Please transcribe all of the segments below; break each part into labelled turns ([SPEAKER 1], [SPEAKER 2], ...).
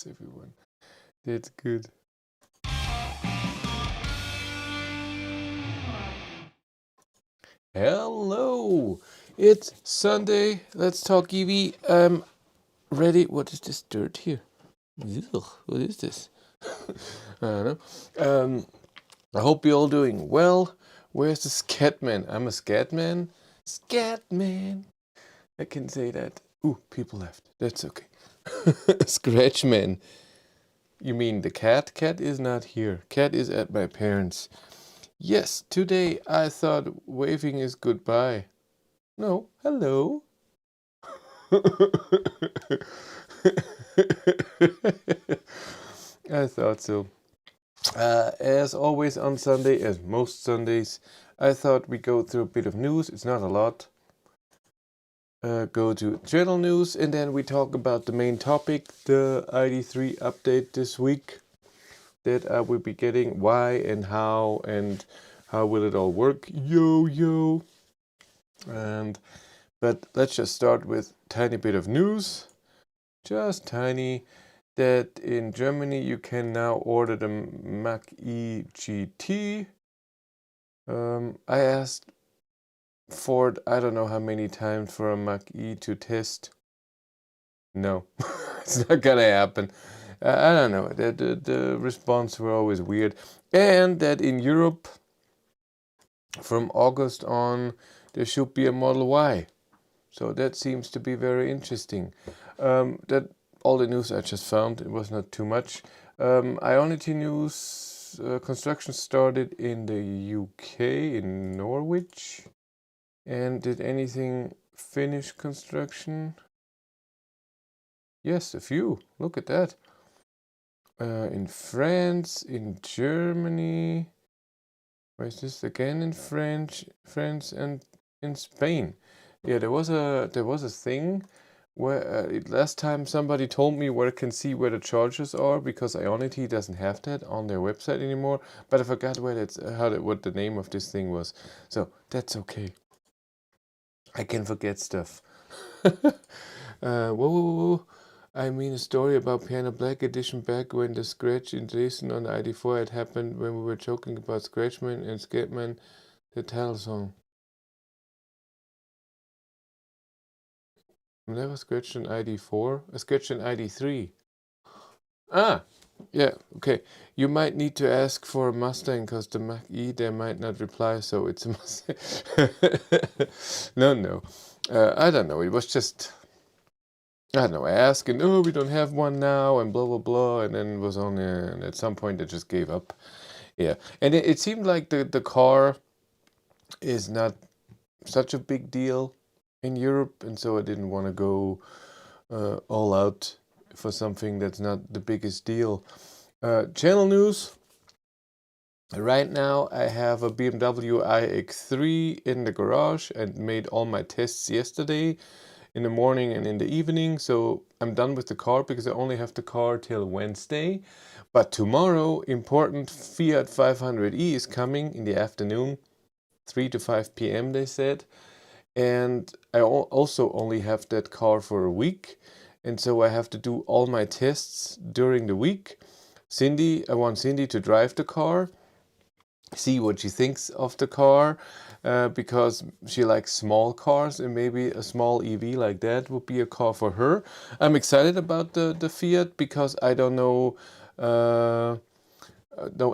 [SPEAKER 1] Yes, everyone. That's good. Hello. It's Sunday. Let's talk EV. I'm ready. What is this dirt here? Ugh, what is this? I don't know. I hope you're all doing well. Where's the Scatman? I'm a Scatman. Scatman. I can say that. Ooh, people left. That's okay. Scratchman. You mean the cat? Cat is not here. Cat is at my parents'. Yes, today I thought waving is goodbye. No, hello. I thought so. As always on Sunday, as most Sundays, I thought we go through a bit of news. It's not a lot. Go to journal news, and then we talk about the main topic, the Id.3 update this week that I will be getting, why and how will it all work. Yo. But let's just start with tiny bit of news, just tiny, that in Germany you can now order the mach-e GT. I asked Ford, I don't know how many times for a mach-e to test. No, it's not gonna happen. I don't know. The response were always weird, and that in Europe, from August on, there should be a Model Y. So that seems to be very interesting. That all the news I just found. It was not too much. Ionity news. Construction started in the UK, in Norwich. And did anything finish construction? Yes, a few. Look at that. In France, in Germany. Where is this again? In France, and in Spain. Yeah, there was a thing where last time somebody told me where I can see where the chargers are, because Ionity doesn't have that on their website anymore. But I forgot what the name of this thing was. So that's okay. I can forget stuff. Whoa. I mean a story about Piano Black Edition back when the scratch in Dresden on the ID4 had happened, when we were joking about Scratchman and Scatman, the title song. I never scratched an ID4. I scratched an ID3. Ah, yeah, okay. You might need to ask for a Mustang, because the Mach-E, they might not reply, so it's a Mustang. No. I don't know. It was just, I don't know. I asked, and we don't have one now, and blah, blah, blah. And then it was only, and at some point, they just gave up. Yeah. And it seemed like the car is not such a big deal in Europe, and so I didn't want to go all out for something that's not the biggest deal. Channel news. Right now I have a BMW iX3 in the garage and made all my tests yesterday in the morning and in the evening. So I'm done with the car because I only have the car till Wednesday. But tomorrow, important Fiat 500e is coming in the afternoon, 3 to 5 p.m. they said. And I also only have that car for a week. And so I have to do all my tests during the week. I want Cindy to drive the car, see what she thinks of the car, because she likes small cars, and maybe a small EV like that would be a car for her. I'm excited about the Fiat because I don't know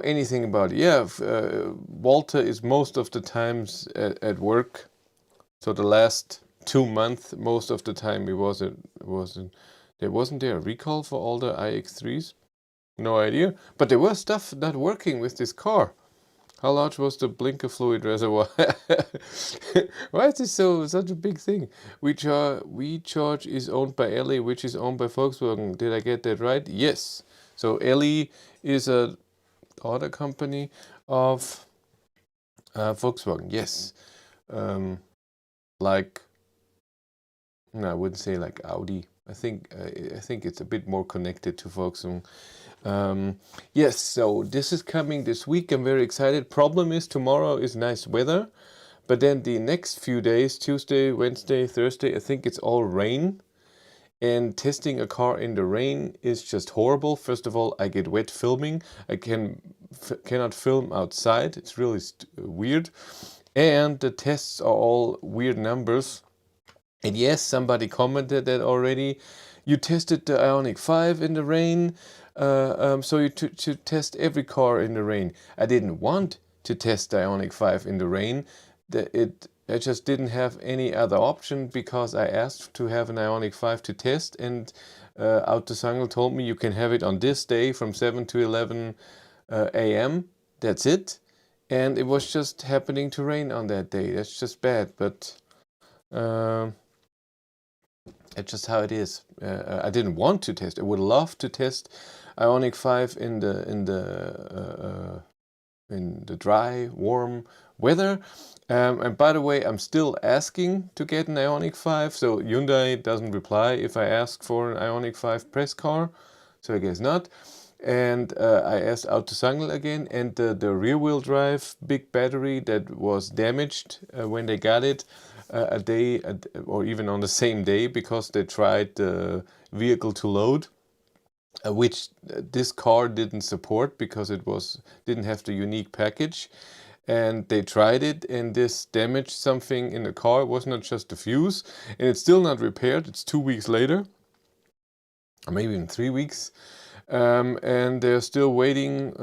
[SPEAKER 1] anything about it. Yeah, Walter is most of the times at work. So the last 2 months, most of the time there wasn't there a recall for all the iX3s? No idea. But there was stuff not working with this car. How large was the blinker fluid reservoir? Why is this such a big thing? WeCharge is owned by Ellie, which is owned by Volkswagen. Did I get that right? Yes. So Ellie is a auto company of Volkswagen. Yes. Like, no, I wouldn't say like Audi. I think it's a bit more connected to Volkswagen. Yes, so this is coming this week. I'm very excited. Problem is tomorrow is nice weather, but then the next few days, Tuesday, Wednesday, Thursday, I think it's all rain. And testing a car in the rain is just horrible. First of all, I get wet filming. I cannot film outside. It's really weird. And the tests are all weird numbers. And yes, somebody commented that already. You tested the Ioniq 5 in the rain, so you should test every car in the rain. I didn't want to test the Ioniq 5 in the rain. I just didn't have any other option because I asked to have an Ioniq 5 to test, and Autosangle told me you can have it on this day from 7 to 11 a.m. That's it. And it was just happening to rain on that day. That's just bad, but it's just how it is. I didn't want to test. I would love to test Ioniq 5 in the dry, warm weather. And by the way, I'm still asking to get an Ioniq 5. So Hyundai doesn't reply if I ask for an Ioniq 5 press car. So I guess not. And I asked Autosangle again, and the rear-wheel drive big battery that was damaged when they got it a day or even on the same day because they tried the vehicle to load, which this car didn't support because it didn't have the unique package. And they tried it, and this damaged something in the car. It was not just the fuse, and it's still not repaired. It's 2 weeks later, or maybe even 3 weeks. And they're still waiting,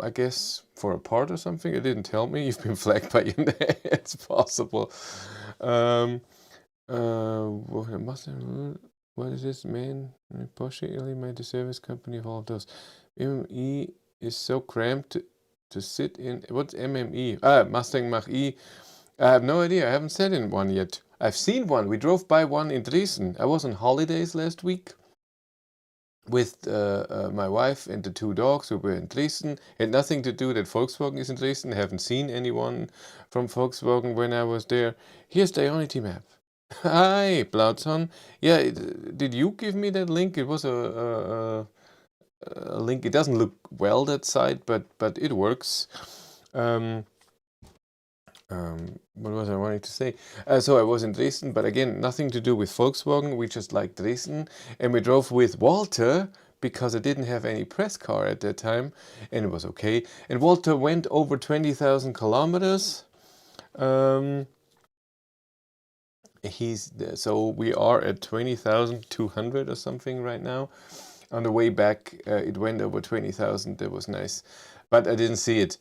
[SPEAKER 1] I guess, for a part or something. It didn't tell me. You've been flagged by Hyundai. It's possible. What is this, man? Porsche really made the service company of all of those. MME is so cramped to sit in. What's MME? Mustang Mach-e. I have no idea. I haven't sat in one yet. I've seen one. We drove by one in Dresden. I was on holidays last week with my wife and the 2 dogs who were in Dresden. Had nothing to do that Volkswagen is in Dresden. I haven't seen anyone from Volkswagen when I was there. Here's the Ionity map. Hi, Blautson. Yeah, did you give me that link? It was a link. It doesn't look well, that site, but it works. What was I wanting to say? So I was in Dresden, but again, nothing to do with Volkswagen. We just liked Dresden, and we drove with Walter because I didn't have any press car at that time, and it was okay. And Walter went over 20,000 kilometers. So we are at 20,200 or something right now. On the way back, it went over 20,000. That was nice, but I didn't see it.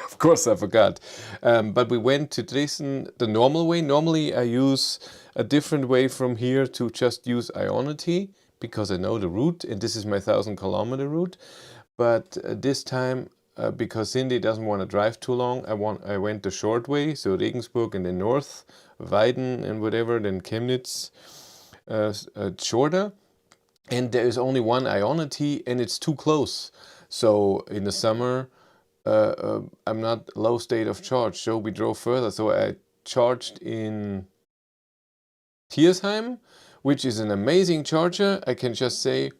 [SPEAKER 1] Of course, I forgot. But we went to Dresden the normal way. Normally, I use a different way from here to just use Ionity because I know the route, and this is my 1,000-kilometer route. But this time, because Cindy doesn't want to drive too long, I went the short way, so Regensburg and then north, Weiden and whatever, then Chemnitz, shorter. And there is only one Ionity, and it's too close. So in the summer, I'm not low state of charge, so we drove further. So I charged in Tiersheim, which is an amazing charger. I can just say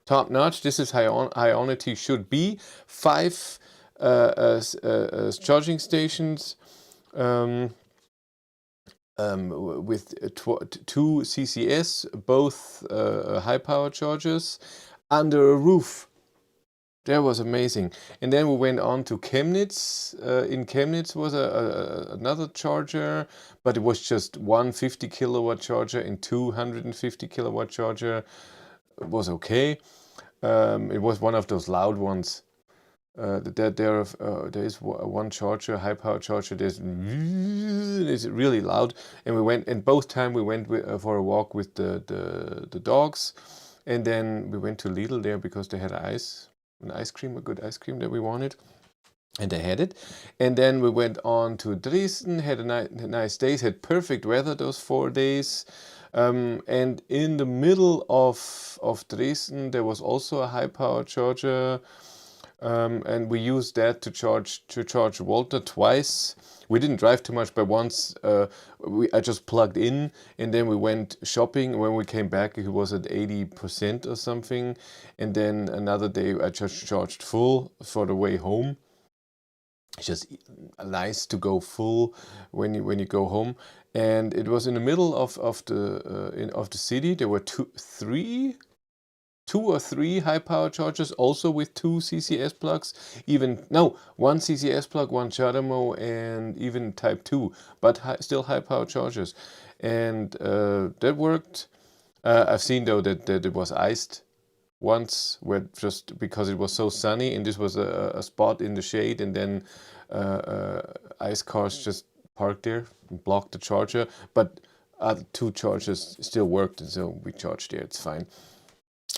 [SPEAKER 1] top notch. This is how Ionity should be. 5 charging stations with 2 CCS, both high power chargers under a roof. That was amazing. And then we went on to Chemnitz. In Chemnitz was another charger, but it was just one 50 kilowatt charger and 250 kilowatt charger. It was okay. It was one of those loud ones. There is one charger, high power charger. It's really loud. And both time we went for a walk with the dogs, and then we went to Lidl there because they had a good ice cream that we wanted, and they had it. And then we went on to Dresden, had a nice days, had perfect weather those 4 days. And in the middle of Dresden, there was also a high power charger. And we used that to charge Walter twice. We didn't drive too much, but once I just plugged in, and then we went shopping. When we came back, it was at 80% or something. And then another day I just charged full for the way home. It's just nice to go full when you go home. And it was in the middle of the city. There were two or three high power chargers, also with two CCS plugs. Even no, one CCS plug, one CHAdeMO, and even Type 2, but still high power chargers. And that worked. I've seen though that it was iced once, where just because it was so sunny, and this was a spot in the shade, and then ice cars just parked there and blocked the charger. But other two chargers still worked, and so we charged there. It's fine.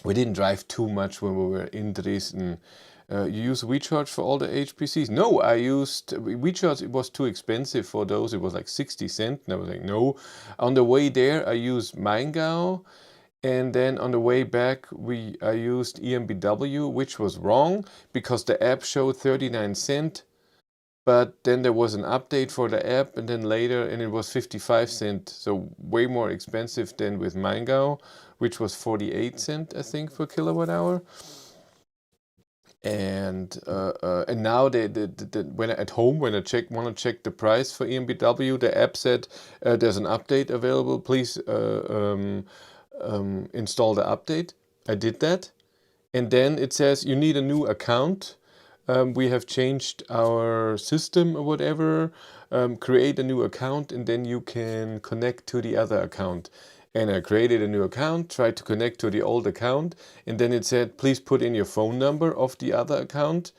[SPEAKER 1] We didn't drive too much when we were in Dresden. You use WeCharge for all the HPCs? No, I used WeCharge. It was too expensive for those. It was like 60 cents. And I was like, no. On the way there, I used mach-e. And then on the way back, I used EMBW, which was wrong because the app showed 39 cents. But then there was an update for the app, and then later, and it was 55 cents. So way more expensive than with mach-e, which was 48 cents, I think, per kilowatt hour. And now when at home, when I want to check the price for EMBW, the app said there's an update available. Please install the update. I did that, and then it says you need a new account. We have changed our system or whatever. Create a new account, and then you can connect to the other account. And I created a new account, tried to connect to the old account, and then it said, please put in your phone number of the other account.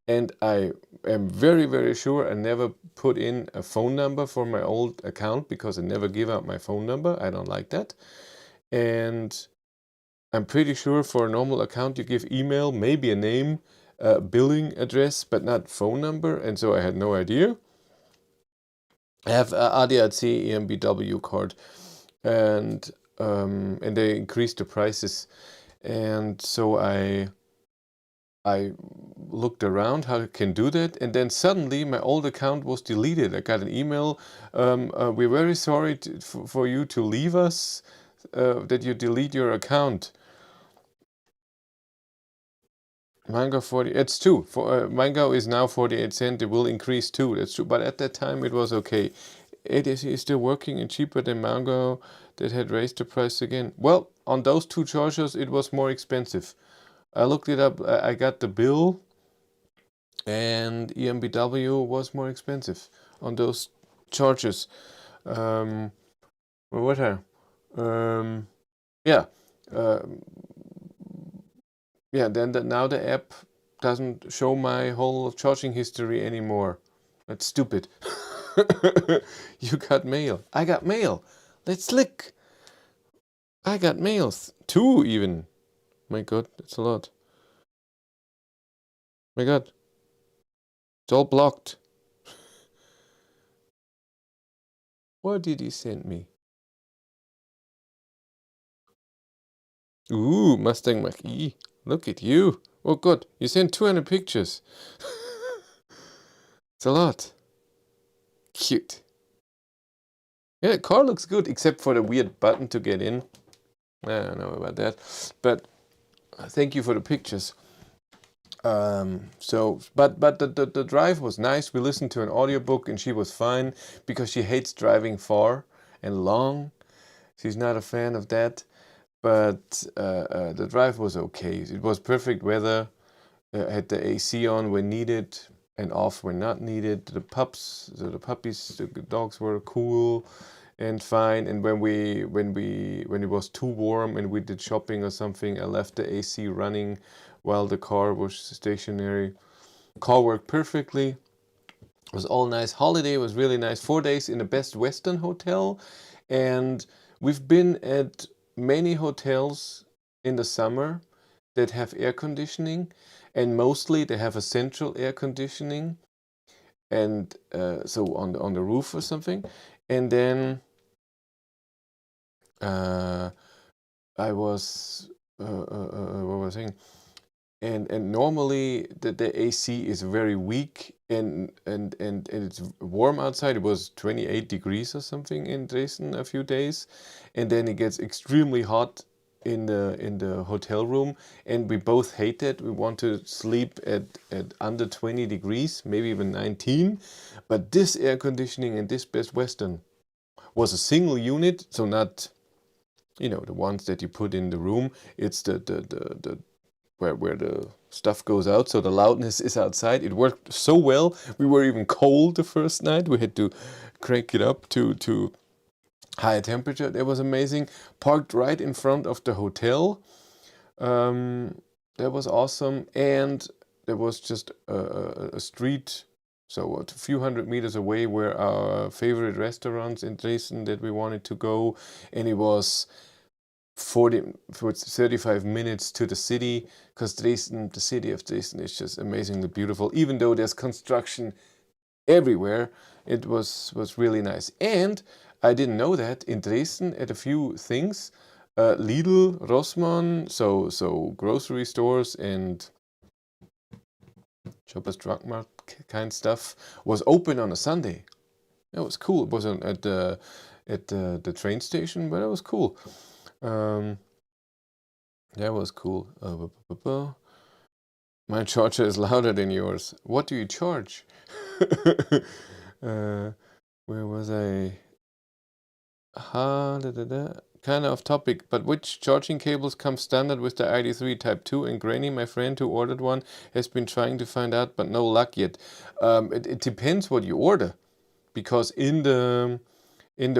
[SPEAKER 1] And I am very, very sure I never put in a phone number for my old account because I never give out my phone number. I don't like that. And I'm pretty sure for a normal account you give email, maybe a name, billing address, but not phone number. And so I had no idea. I have a ADAC EMBW card, and they increased the prices, and so I looked around how I can do that, and then suddenly my old account was deleted. I got an email, we're very sorry for you to leave us, that you delete your account. Mango 40, it's true. Mango is now 48 cents. It will increase too. That's true. But at that time it was okay. It is still working and cheaper than Mango that had raised the price again. Well, on those two chargers it was more expensive. I looked it up. I got the bill, and EMBW was more expensive on those chargers. What are? Yeah. Yeah, then now the app doesn't show my whole charging history anymore. That's stupid. You got mail. I got mail. That's slick. I got mails. 2 even. My God, that's a lot. My God. It's all blocked. What did he send me? Ooh, Mustang Mach-E. Look at you. Oh, good. You sent 200 pictures. It's a lot. Cute. Yeah, the car looks good, except for the weird button to get in. I don't know about that. But thank you for the pictures. But the drive was nice. We listened to an audiobook, and she was fine because she hates driving far and long. She's not a fan of that. But the drive was okay. It was perfect weather. Had the AC on when needed and off when not needed. The puppies, the dogs were cool and fine. And when it was too warm and we did shopping or something, I left the AC running while the car was stationary. Car worked perfectly. It was all nice. Holiday was really nice. 4 days in the Best Western hotel, and we've been at many hotels in the summer that have air conditioning, and mostly they have a central air conditioning, and so on the roof or something. And then I was what was I saying? And normally the AC is very weak, and it's warm outside. It was 28 degrees or something in Dresden a few days, and then it gets extremely hot in the hotel room, and we both hate it. We want to sleep at under 20 degrees, maybe even 19. But this air conditioning in this Best Western was a single unit, so not, you know, the ones that you put in the room. It's the where the stuff goes out, so the loudness is outside. It worked so well. We were even cold the first night. We had to crank it up to high temperature. That was amazing. Parked right in front of the hotel. That was awesome. And there was just a street, so a few hundred meters away, where our favorite restaurants in Dresden that we wanted to go, and it was 35 minutes to the city, because Dresden, the city of Dresden, is just amazingly beautiful. Even though there's construction everywhere, it was really nice. And I didn't know that in Dresden, at a few things, Lidl, Rossmann, so grocery stores and Shoppers Drug Mart kind stuff, was open on a Sunday. That was cool. It wasn't at the train station, but it was cool. That was cool. My charger is louder than yours. What do you charge? Where was I? Kind of off topic, but which charging cables come standard with the Id.3 Type 2? And Granny, my friend who ordered one, has been trying to find out, but no luck yet. It depends what you order, because in the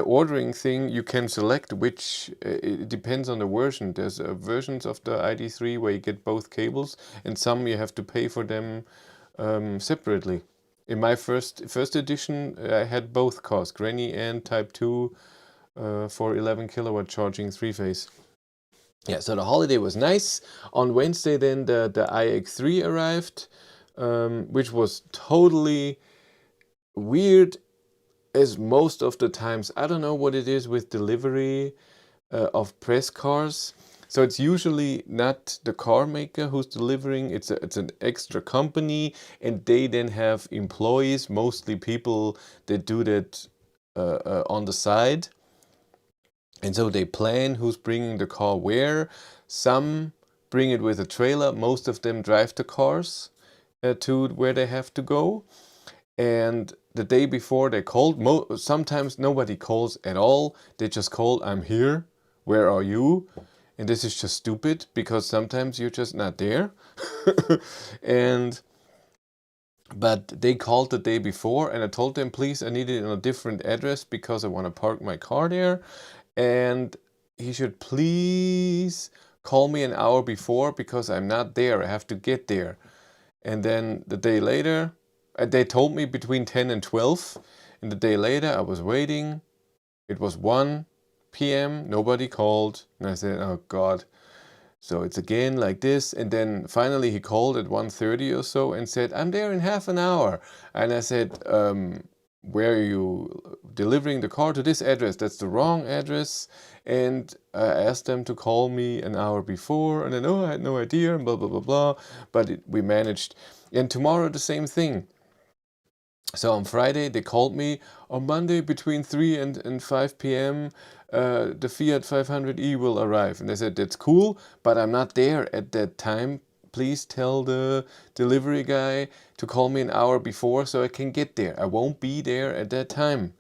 [SPEAKER 1] ordering thing you can select which. It depends on the version. There's versions of the Id.3 where you get both cables, and some you have to pay for them separately. In my first edition, I had both cars, Granny and Type 2, for 11 kilowatt charging 3-phase. Yeah, so the holiday was nice. On Wednesday then the iX3 arrived, which was totally weird, as most of the times. I don't know what it is with delivery of press cars. So it's usually not the car maker who's delivering. It's an extra company, and they then have employees, mostly people that do that on the side. And so they plan who's bringing the car where. Some bring it with a trailer. Most of them drive the cars to where they have to go. And the day before they called, sometimes nobody calls at all. They just call, I'm here, where are you? And this is just stupid, because sometimes you're just not there. But they called the day before, and I told them, please, I need it on a different address because I want to park my car there. And he should please call me an hour before, because I'm not there. I have to get there. And then the day later, they told me between 10 and 12. And the day later, I was waiting. It was 1 p.m. Nobody called. And I said, oh God. So it's again like this. And then finally he called at 1:30 or so and said, I'm there in half an hour. And I said, where are you delivering the car? To this address. That's the wrong address. And I asked them to call me an hour before. And then, I had no idea, and blah, blah, blah, blah. But we managed. And tomorrow the same thing. So on Friday they called me. On Monday between 3 and 5 p.m. The Fiat 500e will arrive. And I said, that's cool, but I'm not there at that time. Please tell the delivery guy to call me an hour before so I can get there. I won't be there at that time.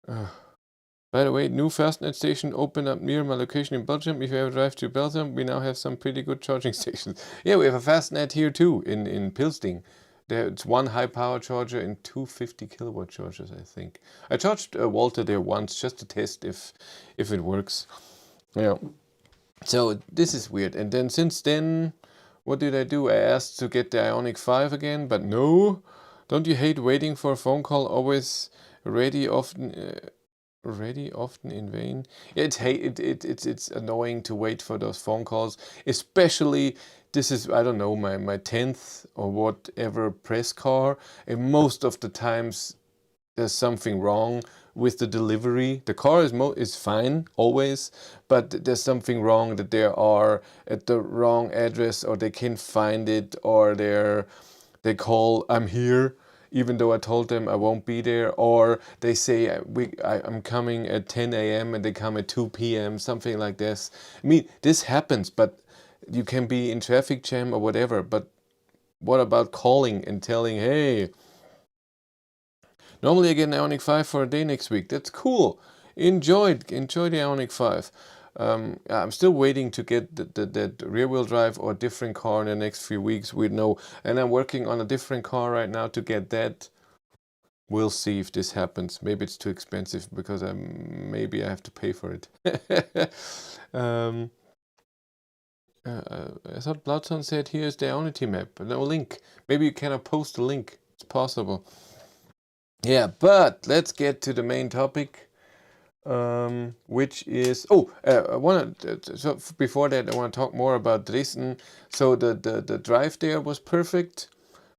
[SPEAKER 1] By the way, new Fastnet station opened up near my location in Belgium. If you ever drive to Belgium, we now have some pretty good charging stations. Yeah, we have a Fastnet here too, in Pilsting. There's one high power charger and 2 50 kilowatt chargers, I think. I charged Walter there once just to test if it works. Yeah. So this is weird. And then since then, what did I do? I asked to get the Ioniq 5 again, but no. Don't you hate waiting for a phone call? Always ready, often in vain. Yeah, it's annoying to wait for those phone calls, especially. This is, I don't know, my 10th or whatever press car, and most of the times there's something wrong with the delivery. The car is fine always, but there's something wrong, that they are at the wrong address, or they can't find it, or they call, I'm here, even though I told them I won't be there, or they say I'm coming at 10 a.m. and they come at 2 p.m., something like this. I mean, this happens, but you can be in traffic jam or whatever, but what about calling and telling, hey, normally I get an Ioniq 5 for a day next week. That's cool. Enjoy the Ioniq 5. I'm still waiting to get that rear-wheel drive or different car in the next few weeks. We know, and I'm working on a different car right now to get that. We'll see if this happens. Maybe it's too expensive because maybe I have to pay for it. I thought Bloodson said here's the Ionity map. No link. Maybe you cannot post a link. It's possible. Yeah, but let's get to the main topic, which is so before that I want to talk more about Dresden. So the drive there was perfect.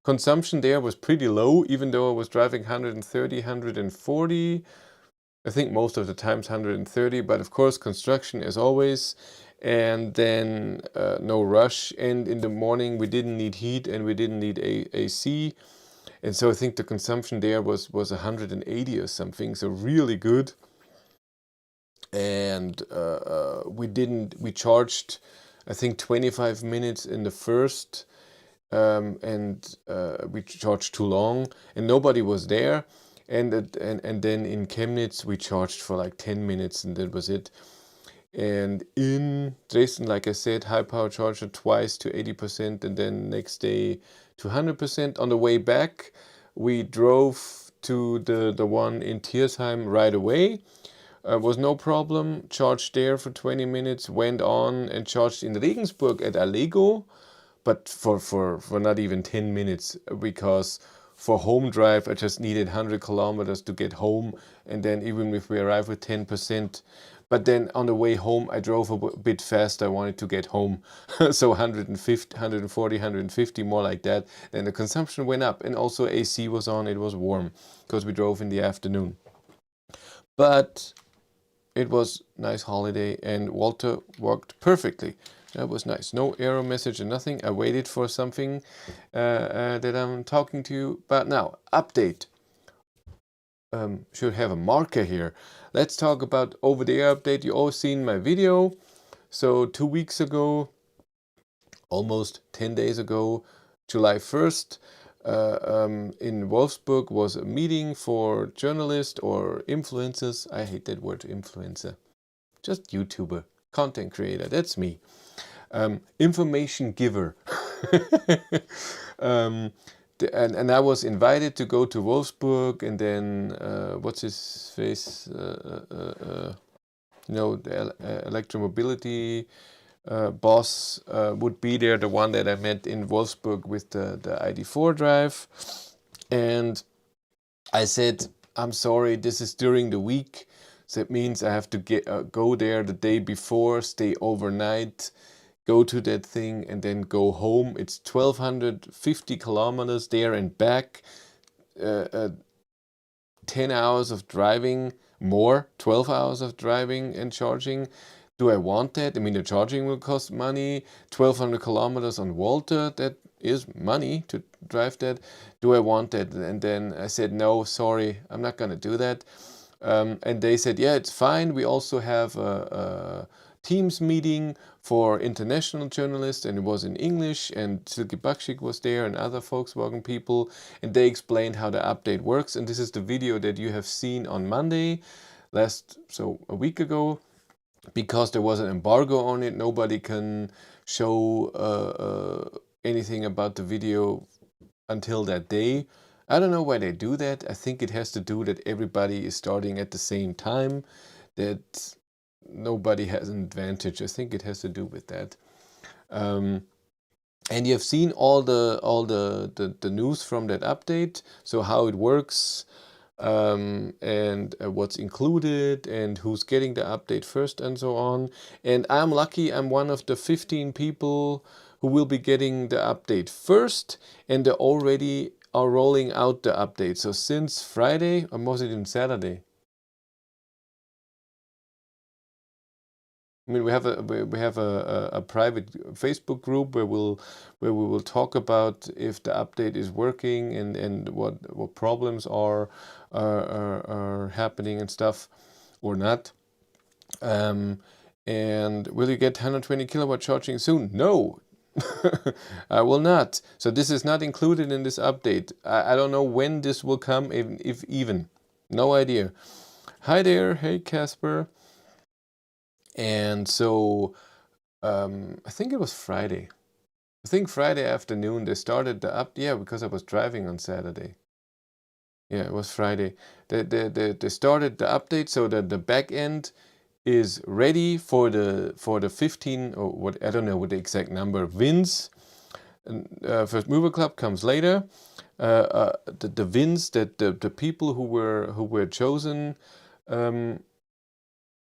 [SPEAKER 1] Consumption there was pretty low, even though I was driving 130, 140. I think most of the times 130, but of course construction as always. And then no rush. And in the morning we didn't need heat and we didn't need AC. And so I think the consumption there was 180 or something, so really good. And we charged, I think 25 minutes in the first, and we charged too long, and nobody was there. And then in Chemnitz we charged for like 10 minutes, and that was it. And in Dresden, like I said, high power charger twice to 80%, and then next day to 100%. On the way back, we drove to the one in Tiersheim right away. Was no problem. Charged there for 20 minutes, went on and charged in Regensburg at Allego, but for not even 10 minutes, because for home drive I just needed 100 kilometers to get home, and then even if we arrive with 10%, but then on the way home I drove a bit fast. I wanted to get home, so 150, 140, 150, more like that. Then the consumption went up, and also AC was on. It was warm because we drove in the afternoon. But it was a nice holiday, and Walter worked perfectly. That was nice. No error message and nothing. I waited for something that I'm talking to you about now. Update. Should have a marker here. Let's talk about over-the-air update. You all seen my video. So 2 weeks ago, almost 10 days ago, July 1st, in Wolfsburg was a meeting for journalists or influencers. I hate that word, influencer. Just YouTuber, content creator, that's me. Information giver. And I was invited to go to Wolfsburg, and then what's his face? The electromobility boss would be there, the one that I met in Wolfsburg with the ID.4 drive. And I said, I'm sorry, this is during the week. So it means I have to go there the day before, stay overnight, go to that thing, and then go home. It's 1,250 kilometers there and back, 10 hours of driving, more, 12 hours of driving and charging. Do I want that? I mean, the charging will cost money. 1,200 kilometers on Walter, that is money to drive that. Do I want that? And then I said, no, sorry, I'm not going to do that. And they said, yeah, it's fine. We also have a Teams meeting for international journalists, and it was in English, and Silke Bakshik was there and other Volkswagen people, and they explained how the update works. And this is the video that you have seen on Monday, so a week ago. Because there was an embargo on it, nobody can show anything about the video until that day. I don't know why they do that. I think it has to do that everybody is starting at the same time, that nobody has an advantage. I think it has to do with that. And you have seen all the news from that update, so how it works, and what's included and who's getting the update first and so on. And I'm lucky, I'm one of the 15 people who will be getting the update first, and they already are rolling out the update. So since Friday, or was it in Saturday? I mean, we have a private Facebook group where we will talk about if the update is working and what problems are happening and stuff or not. And will you get 120 kilowatt charging soon? No, I will not. So this is not included in this update. I don't know when this will come, if even. No idea. Hi there. Hey, Casper. And so I think it was Friday. I think Friday afternoon they started the yeah, because I was driving on Saturday. Yeah, it was Friday. They started the update so that the back end is ready for the 15, or what, I don't know what the exact number, wins. And, First Mover Club comes later. The wins that the people who were chosen,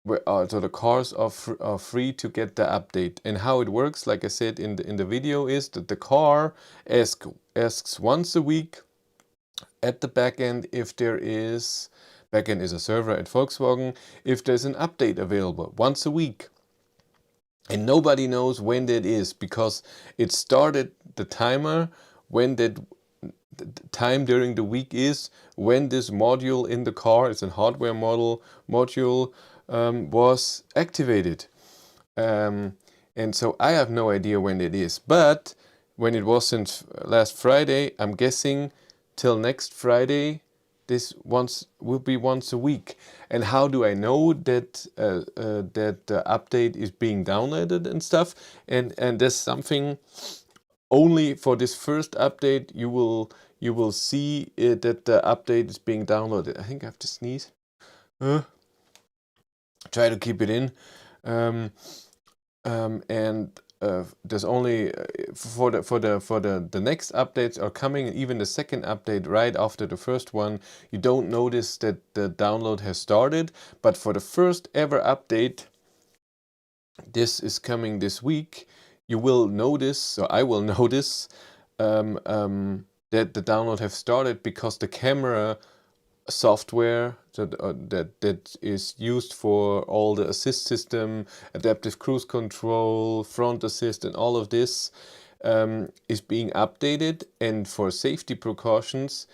[SPEAKER 1] so the cars are free to get the update. And how it works, like I said in the video, is that the car asks once a week at the backend if there is, backend is a server at Volkswagen, if there's an update available once a week. And nobody knows when that is, because it started the timer when that the time during the week is when this module in the car, it's a hardware module, was activated. And so I have no idea when it is, but when it was since last Friday, I'm guessing till next Friday this will be once a week. And how do I know that that the update is being downloaded and stuff? And there's something only for this first update you will see that the update is being downloaded. I think I have to sneeze. Try to keep it in. And there's only for the next updates are coming, even the second update right after the first one, you don't notice that the download has started. But for the first ever update, this is coming this week, you will notice, so I will notice that the download has started, because the camera software that is used for all the assist system, adaptive cruise control, front assist, and all of this is being updated. And for safety precautions,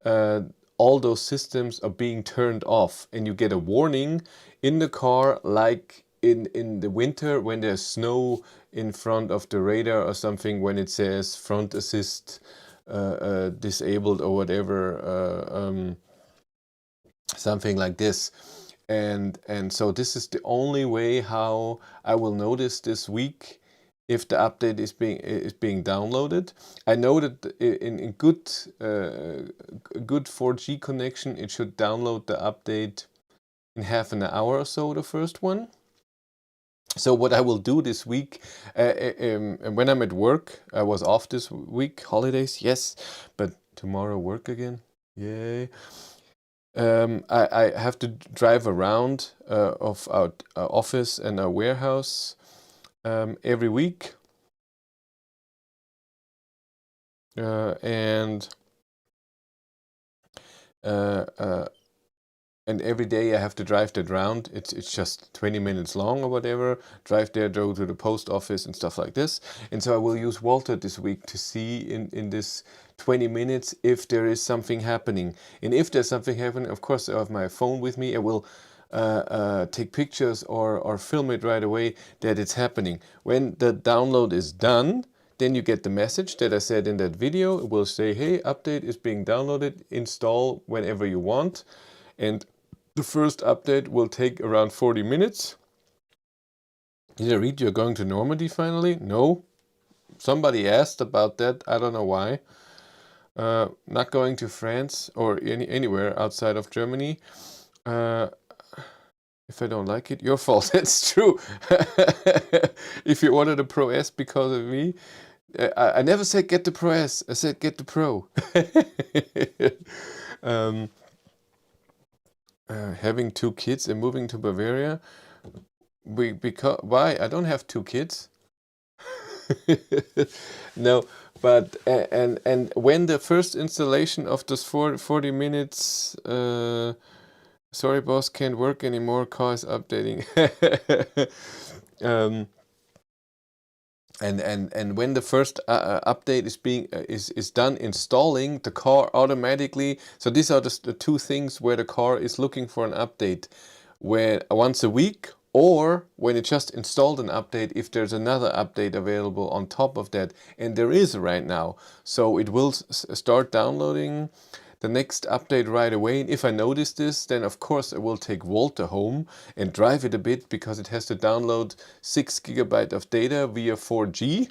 [SPEAKER 1] all those systems are being turned off, and you get a warning in the car, like in the winter when there's snow in front of the radar or something, when it says front assist disabled or whatever, something like this. And so this is the only way how I will notice this week if the update is being downloaded. I know that in good 4G connection, it should download the update in half an hour or so, the first one. So what I will do this week, when I'm at work, I was off this week, holidays, yes, but tomorrow work again, yay. I have to drive around of our office and our warehouse every week, and every day I have to drive that round. It's just 20 minutes long or whatever. Drive there, go to the post office and stuff like this. And so I will use Walter this week to see in this 20 minutes if there is something happening. And if there's something happening, of course I have my phone with me. I will take pictures or film it right away that it's happening. When the download is done, then you get the message that I said in that video. It will say, hey, update is being downloaded, install whenever you want. And the first update will take around 40 minutes. Did I read you're going to Normandy finally? No. Somebody asked about that. I don't know why. Not going to France or anywhere outside of Germany. If I don't like it, your fault. That's true. If you ordered a Pro S because of me, I never said get the Pro S. I said get the Pro. Having 2 kids and moving to Bavaria. Because why? I don't have 2 kids. No, but and when the first installation of this 40 minutes, sorry boss, can't work anymore, car is updating. Um, and when the first update is being is done installing the car automatically. So these are the two things where the car is looking for an update, where once a week, or when it just installed an update, if there's another update available on top of that, and there is right now. So it will start downloading the next update right away. And if I notice this, then of course I will take Walter home and drive it a bit, because it has to download 6 GB of data via 4G.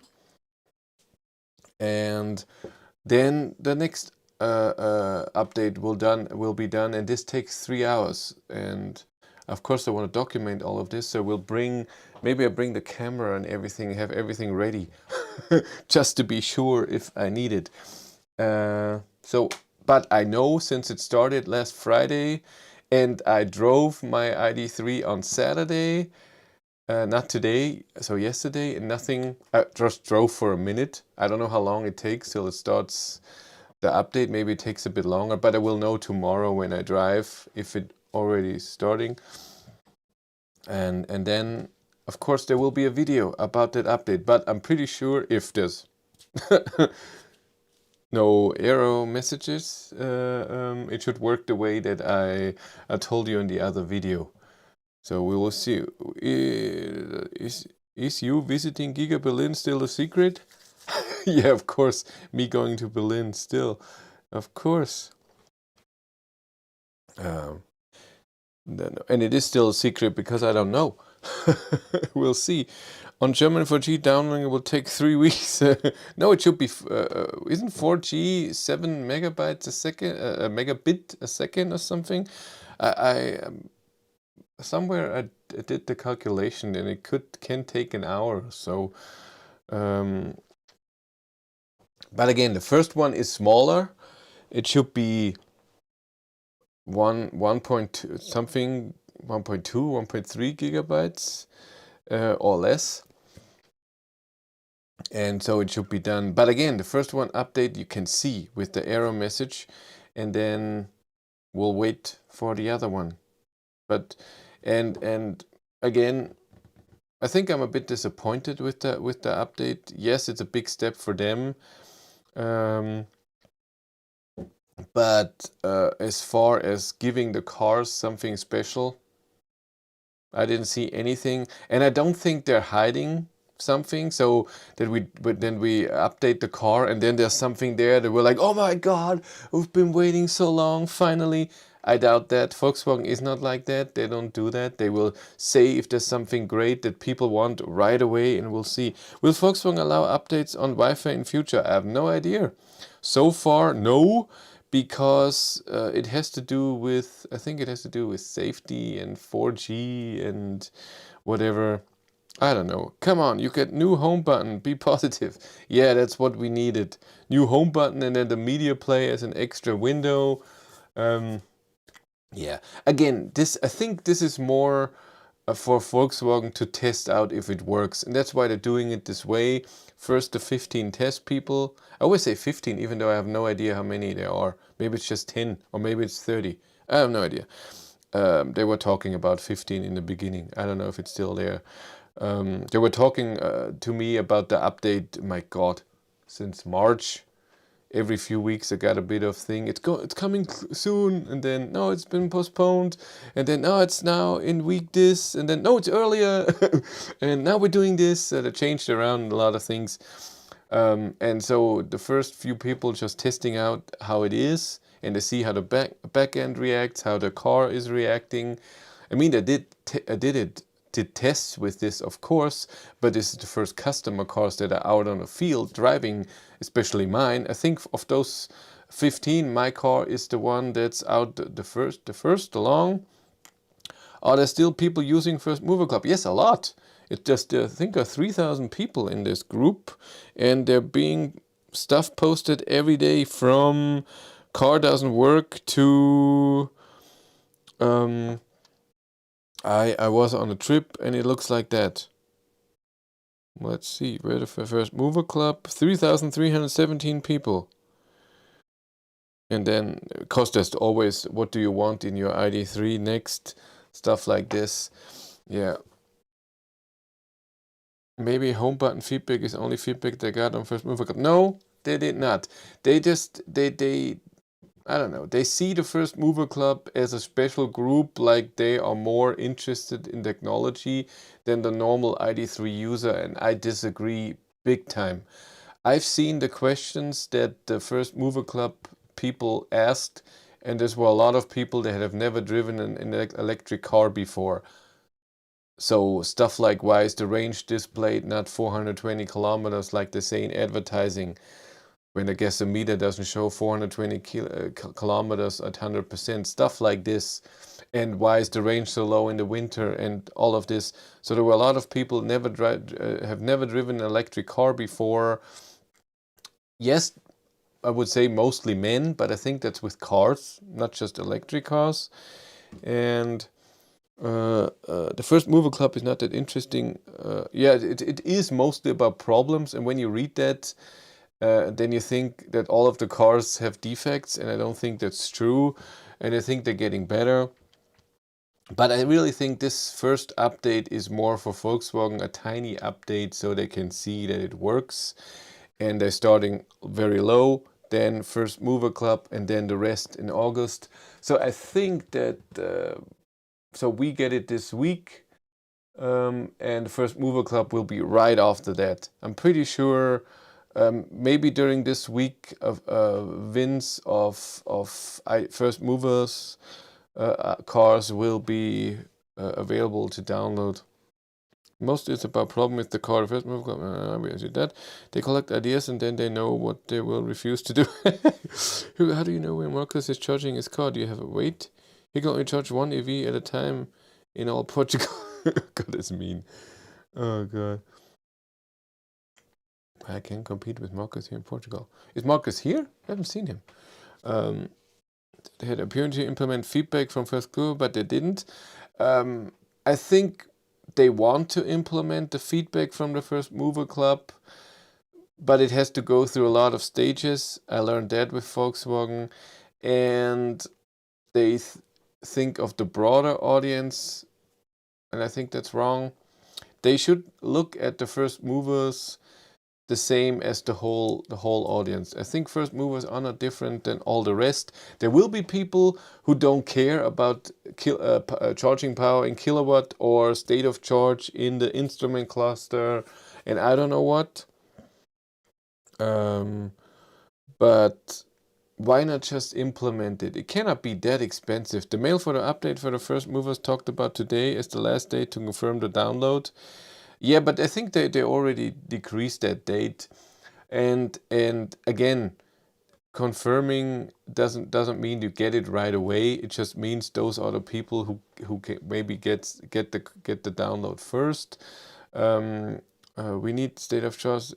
[SPEAKER 1] And then the next update will be done, and this takes 3 hours. And of course I want to document all of this, so maybe I bring the camera and everything, have everything ready just to be sure if I need it. But I know, since it started last Friday and I drove my Id.3 on Saturday, not today, so yesterday, and nothing, I just drove for a minute. I don't know how long it takes till it starts the update. Maybe it takes a bit longer, but I will know tomorrow when I drive if it already is starting. And then, of course, there will be a video about that update, but I'm pretty sure if there's no error messages, it should work the way that I told you in the other video. So we will see. Is you visiting Giga Berlin still a secret? Yeah, of course, me going to Berlin still, of course. And it is still a secret because I don't know. We'll see. On German 4G downloading will take 3 weeks. No, it should be. Isn't 4G 7 megabytes a second, a megabit a second or something? I somewhere I did the calculation, and it can take an hour or so. But again, the first one is smaller. It should be 1.2 something, 1.2, 1.3 gigabytes or less. And so it should be done. But again, the first one update you can see with the error message, and then we'll wait for the other one. But and again, I think I'm a bit disappointed with the update. Yes, it's a big step for them. But as far as giving the cars something special, I didn't see anything, and I don't think they're hiding something, so that then we update the car and then there's something there that we're like, oh my god, we've been waiting so long, finally. I doubt that. Volkswagen is not like that. They don't do that. They will say if there's something great that people want right away, and we'll see. Will Volkswagen allow updates on Wi-Fi in future? I have no idea. So far, no, because it has to do with, I think it has to do with safety and 4G and whatever. I don't know. Come on, you get new home button, be positive. Yeah, that's what we needed. New home button, and then the media player as an extra window. Yeah, again, I think this is more for Volkswagen to test out if it works, and that's why they're doing it this way. First the 15 test people. I always say 15, even though I have no idea how many there are. Maybe it's just 10, or maybe it's 30. I have no idea. They were talking about 15 in the beginning. I don't know if it's still there. They were talking to me about the update, my god, since March. Every few weeks I got a bit of thing. It's coming soon, and then no, it's been postponed, and then no, it's now in week this, and then no, it's earlier, and now we're doing this. They changed around a lot of things, and so the first few people just testing out how it is, and they see how the back end reacts, how the car is reacting. I mean, I did tests with this, of course, but this is the first customer cars that are out on the field driving, especially mine. I think of those 15, my car is the one that's out the first along. Are there still people using First Mover Club? Yes, a lot. It just, I think there are 3,000 people in this group, and they're being stuff posted every day, from car doesn't work to I was on a trip and it looks like that. Let's see, where the First Mover Club, 3,317 people. And then, of course, there's always, what do you want in your Id.3 next, stuff like this. Yeah. Maybe home button feedback is only feedback they got on First Mover Club. No, they did not. They just, I don't know, they see the First Mover Club as a special group, like they are more interested in technology than the normal Id.3 user, and I disagree big time. I've seen the questions that the First Mover Club people asked, and there were a lot of people that have never driven an electric car before. So stuff like, why is the range displayed not 420 kilometers like they say in advertising, when I guess the meter doesn't show 420 kilometers at 100%, stuff like this. And why is the range so low in the winter and all of this. So there were a lot of people have never driven an electric car before. Yes, I would say mostly men, but I think that's with cars, not just electric cars. And the First Mover Club is not that interesting. Yeah, it is mostly about problems, and when you read that, then you think that all of the cars have defects, and I don't think that's true, and I think they're getting better. But I really think this first update is more for Volkswagen, a tiny update so they can see that it works, and they're starting very low, then First Mover Club, and then the rest in August. So I think that so we get it this week, and the First Mover Club will be right after that. I'm pretty sure maybe during this week of VINs of First Movers cars will be available to download. Most is about problem with the car. First Mover Club, we see that. They collect ideas and then they know what they will refuse to do. How do you know when Marcus is charging his car? Do you have a wait? He can only charge one EV at a time in all Portugal. God, that's mean. Oh, God. I can compete with Marcus here in Portugal. Is Marcus here? I haven't seen him. They had appeared to implement feedback from First Mover, but they didn't. I think they want to implement the feedback from the First Mover Club, but it has to go through a lot of stages. I learned that with Volkswagen. And they think of the broader audience, and I think that's wrong. They should look at the first movers the same as the whole audience. I think first movers are not different than all the rest. There will be people who don't care about charging power in kilowatt or state of charge in the instrument cluster, and I don't know what. But why not just implement it? It cannot be that expensive. The mail for the update for the first movers talked about today is the last day to confirm the download. Yeah, but I think they already decreased that date. And again, confirming doesn't mean you get it right away. It just means those are the people who maybe get the download first. We need state of charge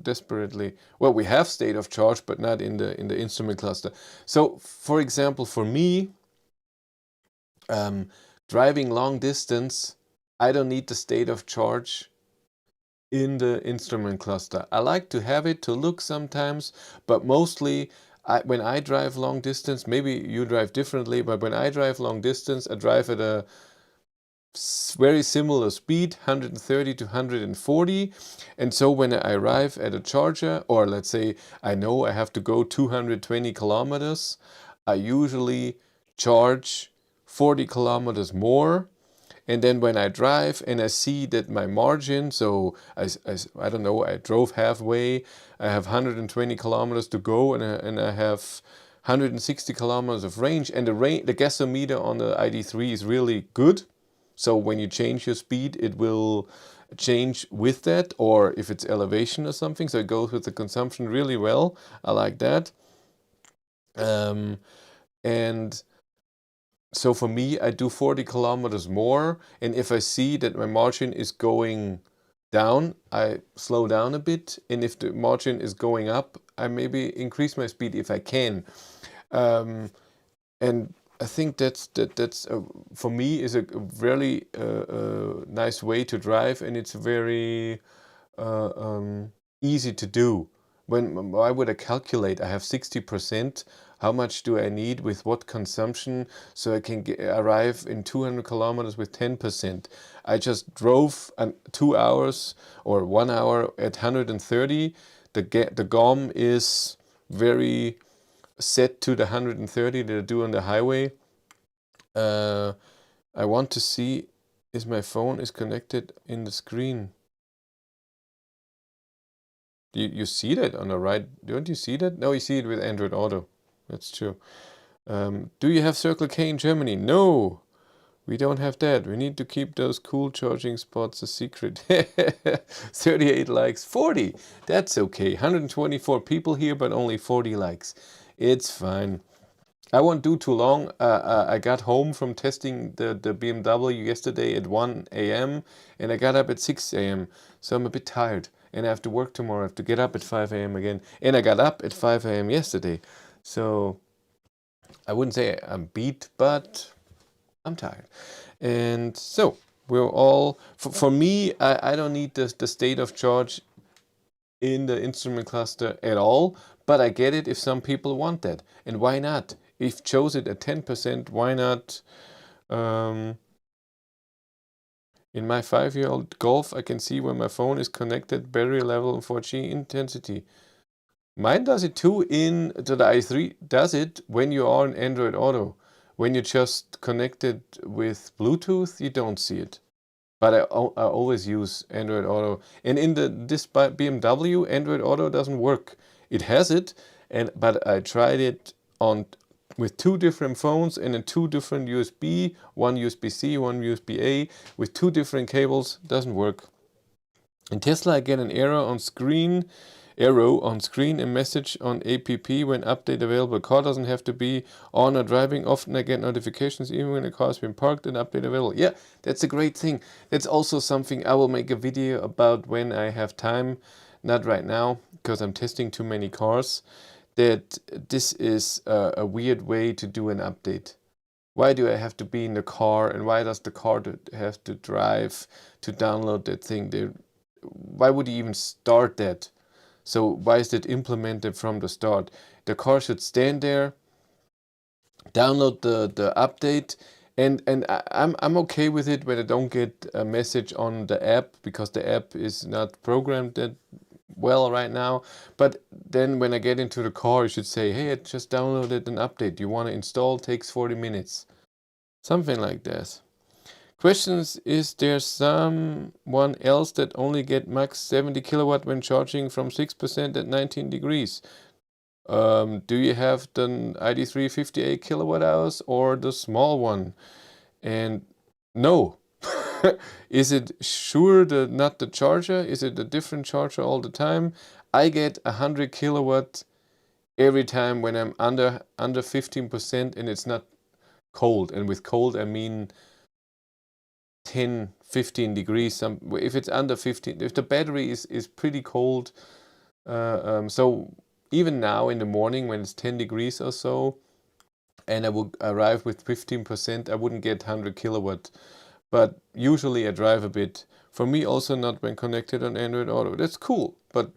[SPEAKER 1] desperately. Well, we have state of charge, but not in the instrument cluster. So, for example, for me, driving long distance, I don't need the state of charge in the instrument cluster. I like to have it to look sometimes, but mostly when I drive long distance, maybe you drive differently, but when I drive long distance, I drive at a very similar speed, 130 to 140. And so when I arrive at a charger, or let's say I know I have to go 220 kilometers, I usually charge 40 kilometers more. And then when I drive and I see that my margin, so I don't know, I drove halfway, I have 120 kilometers to go, and I have 160 kilometers of range, and the gasometer on the Id.3 is really good. So when you change your speed, it will change with that, or if it's elevation or something. So it goes with the consumption really well. I like that. And so for me, I do 40 kilometers more. And if I see that my margin is going down, I slow down a bit. And if the margin is going up, I maybe increase my speed if I can. And I think that's for me is a very nice way to drive, and it's very easy to do. why would I calculate? I have 60%. How much do I need with what consumption so I can arrive in 200 kilometers with 10%? I just drove 2 hours or 1 hour at 130. The GOM is very set to the 130 that I do on the highway. I want to see if my phone is connected in the screen. You see that on the right? Don't you see that? No, you see it with Android Auto. That's true. Do you have Circle K in Germany? No, we don't have that. We need to keep those cool charging spots a secret. 38 likes, 40. That's okay. 124 people here, but only 40 likes. It's fine. I won't do too long. I got home from testing the BMW yesterday at 1 a.m. and I got up at 6 a.m. So I'm a bit tired and I have to work tomorrow. I have to get up at 5 a.m. again. And I got up at 5 a.m. yesterday. So I wouldn't say I'm beat, but I'm tired. And so we're all, for me, I don't need the state of charge in the instrument cluster at all, but I get it if some people want that. And why not? If chose it at 10%, why not? In my 5-year-old Golf, I can see when my phone is connected, battery level, 4G intensity. Mine does it too to the i3, does it when you are in Android Auto. When you just connect it with Bluetooth, you don't see it. But I always use Android Auto. And in this BMW, Android Auto doesn't work. It has it, but I tried it with 2 different phones and in 2 different USB, one USB-C, one USB-A, with 2 different cables, doesn't work. In Tesla, I get an arrow on screen, a message on app when update available. Car doesn't have to be on or driving. Often I get notifications even when the car has been parked and update available. Yeah, that's a great thing. That's also something I will make a video about when I have time. Not right now, because I'm testing too many cars. That this is a weird way to do an update. Why do I have to be in the car, and why does the car have to drive to download that thing? Why would you even start that? So why is it implemented from the start? The car should stand there, download the update, and I'm okay with it when I don't get a message on the app, because the app is not programmed that well right now. But then when I get into the car, it should say, hey, I just downloaded an update. You want to install? Takes 40 minutes. Something like that. Questions: is there someone else that only get max 70 kilowatt when charging from 6% at 19 degrees? Do you have the Id.3 58 kilowatt hours or the small one? And no. Is it sure not the charger? Is it a different charger all the time? I get 100 kilowatt every time when I'm under 15% and it's not cold. And with cold, I mean 10, 15 degrees. If it's under 15, if the battery is pretty cold, so even now in the morning when it's 10 degrees or so, and I would arrive with 15%, I wouldn't get 100 kilowatt. But usually I drive a bit. For me, also not when connected on Android Auto. That's cool, but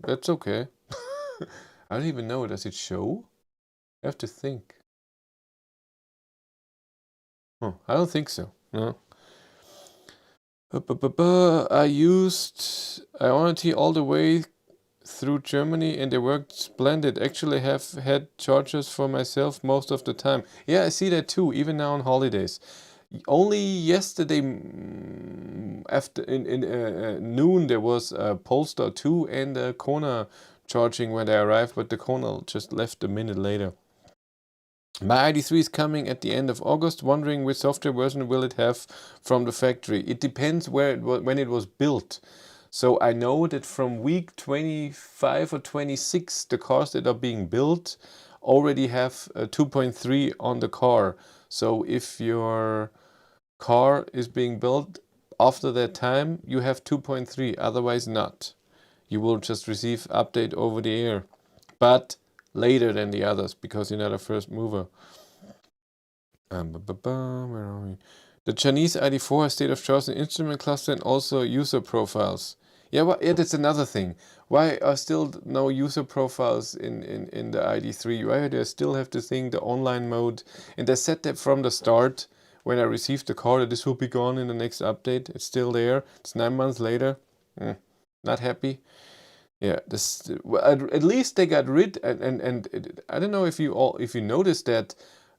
[SPEAKER 1] that's okay. I don't even know. Does it show? I have to think. Oh, I don't think so. No. I used Ionity all the way through Germany and they worked splendid. Actually have had chargers for myself most of the time. Yeah, I see that too, even now on holidays. Only yesterday after in noon there was a Polestar 2 and a Kona charging when they arrived, but the Kona just left a minute later. My Id.3 is coming at the end of August. Wondering which software version will it have from the factory. It depends when it was built. So I know that from week 25 or 26, the cars that are being built already have 2.3 on the car. So if your car is being built after that time, you have 2.3, otherwise not. You will just receive update over the air, but later than the others because you're not a first mover. Where are we? The Chinese ID4 has state of choice and instrument cluster and also user profiles. Yeah, well, yeah, that's another thing. Why are still no user profiles in the Id.3? Why do I still have this thing, the online mode? And I said that from the start when I received the car that this will be gone in the next update. It's still there. It's 9 months later. Not happy. Yeah, this well, at least they got rid and I don't know if you noticed that,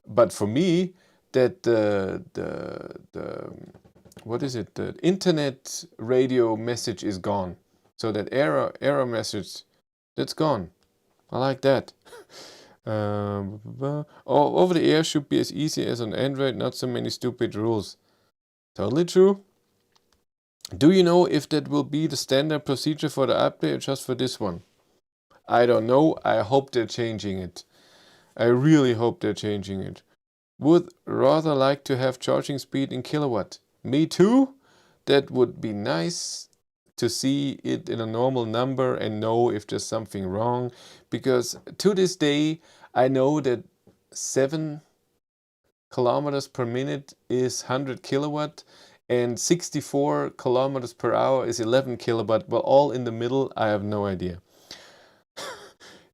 [SPEAKER 1] but for me that the what is it? The internet radio message is gone. So that error message, that's gone. I like that. Over the air should be as easy as on Android, not so many stupid rules. Totally true. Do you know if that will be the standard procedure for the update or just for this one? I don't know. I hope they're changing it. I really hope they're changing it. Would rather like to have charging speed in kilowatt. Me too. That would be nice to see it in a normal number and know if there's something wrong. Because to this day, I know that 7 kilometers per minute is 100 kilowatt and 64 kilometers per hour is 11 kilowatt. But all in the middle, I have no idea.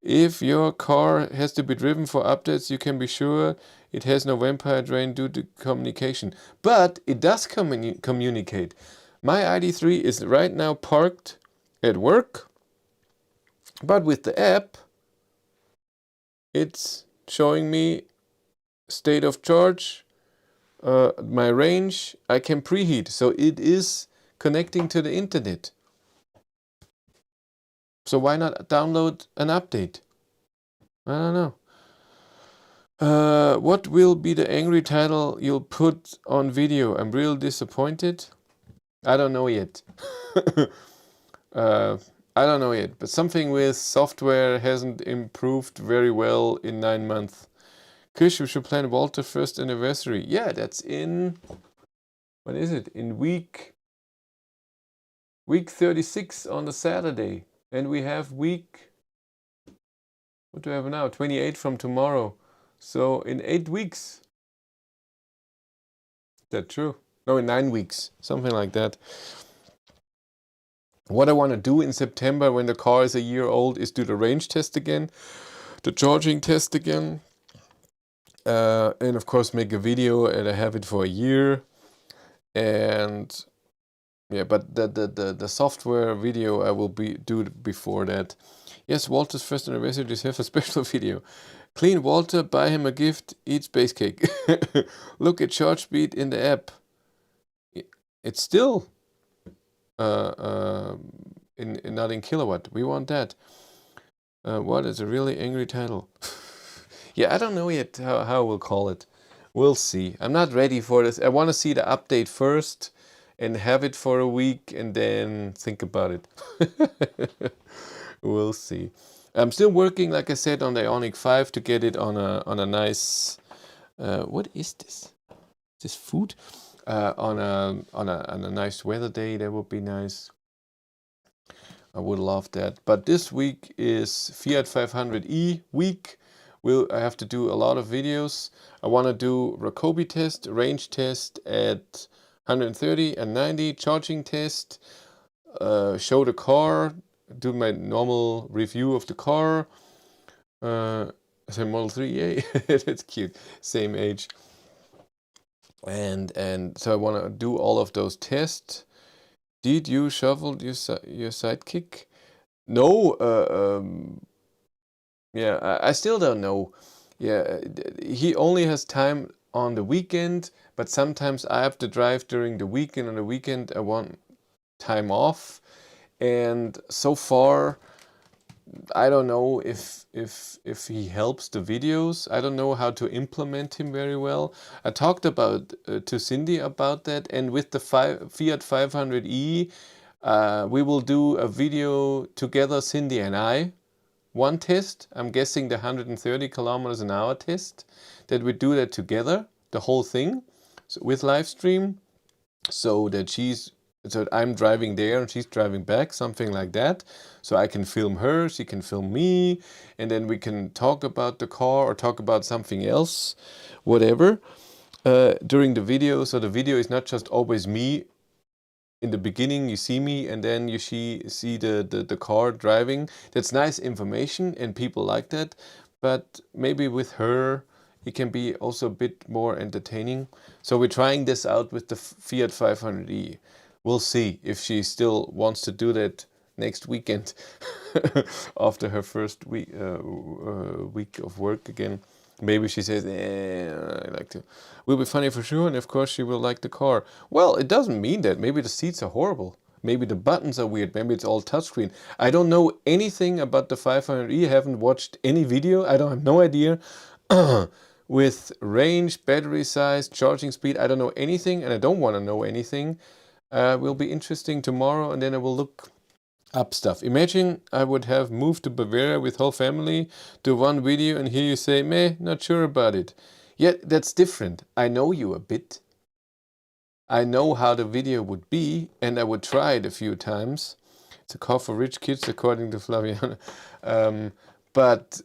[SPEAKER 1] If your car has to be driven for updates, you can be sure it has no vampire drain due to communication. But it does communicate. My Id.3 is right now parked at work, but with the app, it's showing me state of charge, my range. I can preheat, so it is connecting to the internet. So why not download an update? I don't know. What will be the angry title you'll put on video? I'm real disappointed. I don't know yet. I don't know yet, but something with software hasn't improved very well in 9 months. Chris, we should plan Walter's first anniversary. Yeah, that's in, what is it? In week 36 on the Saturday. And we have week, what do we have now? 28 from tomorrow. So in 8 weeks. Is that true? No, in 9 weeks. Something like that. What I want to do in September when the car is a year old is do the range test again, the charging test again, and of course make a video, and I have it for a year. And yeah, but the software video I will do before that. Yes, Walter's first anniversary deserves a special video. Clean Walter, buy him a gift, eat space cake. Look at charge speed in the app. It's still not in kilowatt. We want that. What is a really angry title? Yeah, I don't know yet how we'll call it. We'll see. I'm not ready for this. I want to see the update first and have it for a week and then think about it. We'll see. I'm still working, like I said, on the Ioniq 5 to get it on a nice. What is this? Is this food? On a nice weather day, that would be nice. I would love that. But this week is Fiat 500e week. I have to do a lot of videos. I want to do Rockobi test, range test at 130 and 90, charging test, show the car, do my normal review of the car. Model 3, yay, that's cute, same age. And so I want to do all of those tests. Did you shovel your sidekick? No, yeah, I still don't know. Yeah, he only has time on the weekend, but sometimes I have to drive during the weekend. On the weekend, I want time off. And so far, I don't know if he helps the videos. I don't know how to implement him very well. I talked about to Cindy about that, and with the Fiat 500e, we will do a video together, Cindy and I. One test, I'm guessing the 130 kilometers an hour test, that we do that together, the whole thing, so with live stream, so that I'm driving there and she's driving back, something like that. So I can film her, she can film me, and then we can talk about the car or talk about something else, whatever, during the video. So the video is not just always me in the beginning you see me and then you see the car driving. That's nice information and people like that. But maybe with her it can be also a bit more entertaining. So we're trying this out with the Fiat 500e. We'll see if she still wants to do that next weekend after her first week of work again. Maybe she says, I like to. Will be funny for sure, and of course she will like the car. Well, it doesn't mean that. Maybe the seats are horrible. Maybe the buttons are weird. Maybe it's all touchscreen. I don't know anything about the 500e. I haven't watched any video. I don't have no idea. With range, battery size, charging speed, I don't know anything, and I don't want to know anything. Will be interesting tomorrow, and then I will look up stuff. Imagine I would have moved to Bavaria with whole family, do one video, and here you say, meh, not sure about it. Yet that's different. I know you a bit. I know how the video would be, and I would try it a few times. It's a car for rich kids, according to Flaviana. But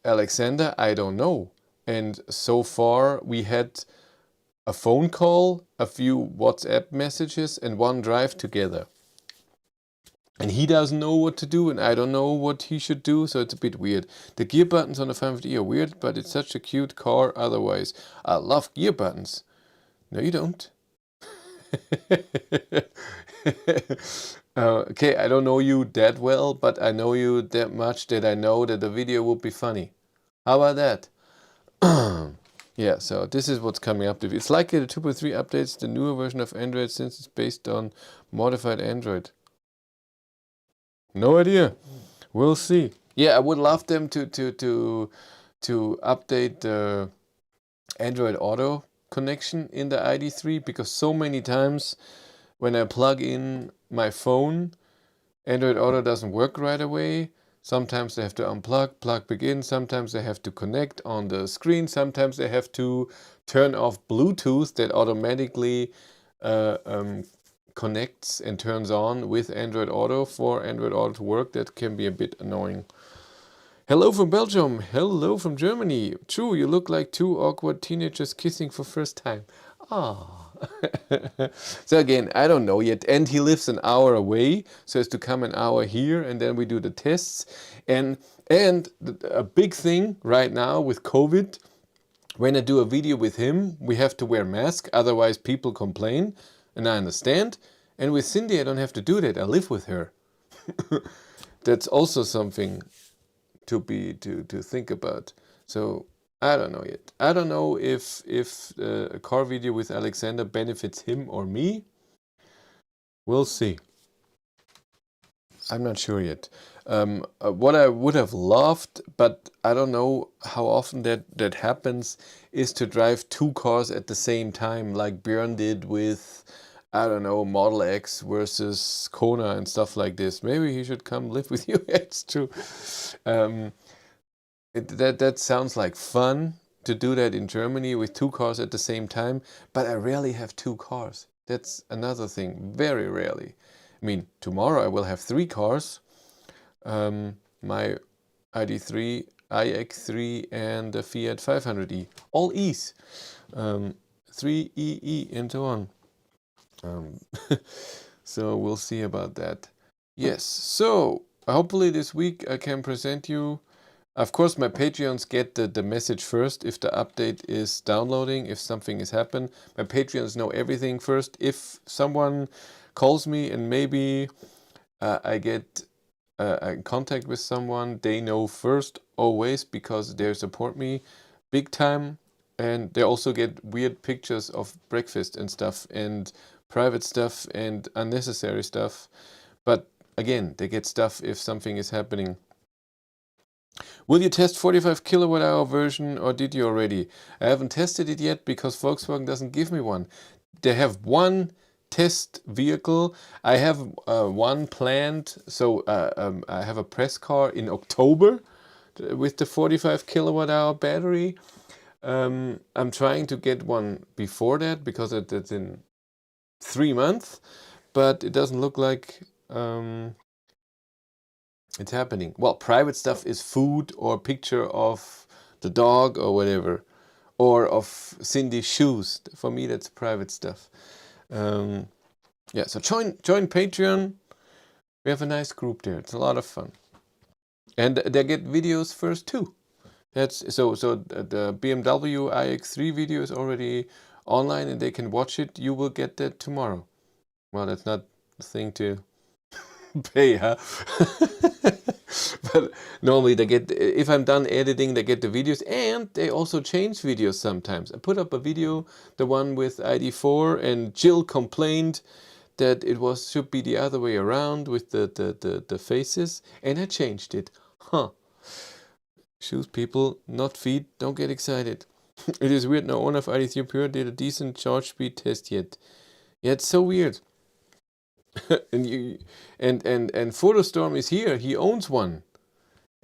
[SPEAKER 1] Alexander, I don't know. And so far, we had a phone call, a few WhatsApp messages, and one drive together. And he doesn't know what to do, and I don't know what he should do, so it's a bit weird. The gear buttons on the 550 are weird, but it's such a cute car otherwise. I love gear buttons. No, you don't. Okay, I don't know you that well, but I know you that much that I know that the video would be funny. How about that? Yeah, so this is what's coming up. It's likely the 2.3 updates the newer version of Android since it's based on modified Android. No idea. We'll see. Yeah, I would love them to update the Android Auto connection in the Id.3, because so many times when I plug in my phone, Android Auto doesn't work right away. Sometimes they have to unplug, plug back in. Sometimes they have to connect on the screen. Sometimes they have to turn off Bluetooth that automatically connects and turns on with Android Auto for Android Auto to work. That can be a bit annoying. Hello from Belgium. Hello from Germany. True, you look like two awkward teenagers kissing for first time. Ah. So again, I don't know yet. And he lives an hour away, so it's to come an hour here, and then we do the tests. And a big thing right now with COVID, when I do a video with him, we have to wear mask, otherwise people complain, and I understand. And with Cindy, I don't have to do that. I live with her. That's also something to think about. So I don't know yet. I don't know if a car video with Alexander benefits him or me. We'll see. I'm not sure yet. What I would have loved, but I don't know how often that happens, is to drive two cars at the same time, like Björn did with, I don't know, Model X versus Kona and stuff like this. Maybe he should come live with you. It's true. That sounds like fun to do that in Germany with two cars at the same time, but I rarely have two cars. That's another thing, very rarely. I mean, tomorrow I will have three cars, my Id.3, iX3 and the Fiat 500e, all E's, 3EE and so on. So we'll see about that. Yes, so hopefully this week I can present you. Of course, my Patreons get the message first if the update is downloading, if something has happened. My Patreons know everything first. If someone calls me and maybe I get in contact with someone, they know first, always, because they support me big time. And they also get weird pictures of breakfast and stuff, and private stuff and unnecessary stuff. But again, they get stuff if something is happening. Will you test 45 kilowatt hour version, or did you already? I haven't tested it yet because Volkswagen doesn't give me one. They have one test vehicle. I have one planned, so I have a press car in October with the 45 kilowatt hour battery. I'm trying to get one before that because it's in 3 months, but it doesn't look like it's happening. Well, private stuff is food or picture of the dog or whatever, or of Cindy's shoes. For me, that's private stuff. Yeah, so join Patreon. We have a nice group there. It's a lot of fun. And they get videos first too. That's so the BMW iX3 video is already online and they can watch it. You will get that tomorrow. Well, that's not the thing to pay, huh? But normally they get, if I'm done editing, they get the videos, and they also change videos sometimes. I put up a video, the one with Id.3, and Jill complained that it should be the other way around with the faces, and I changed it. Huh. Shoes, people, not feet. Don't get excited. It is weird. No owner of Id.3 Pure did a decent charge speed test yet. Yeah, it's so weird. and you and Photostorm is here. He owns one,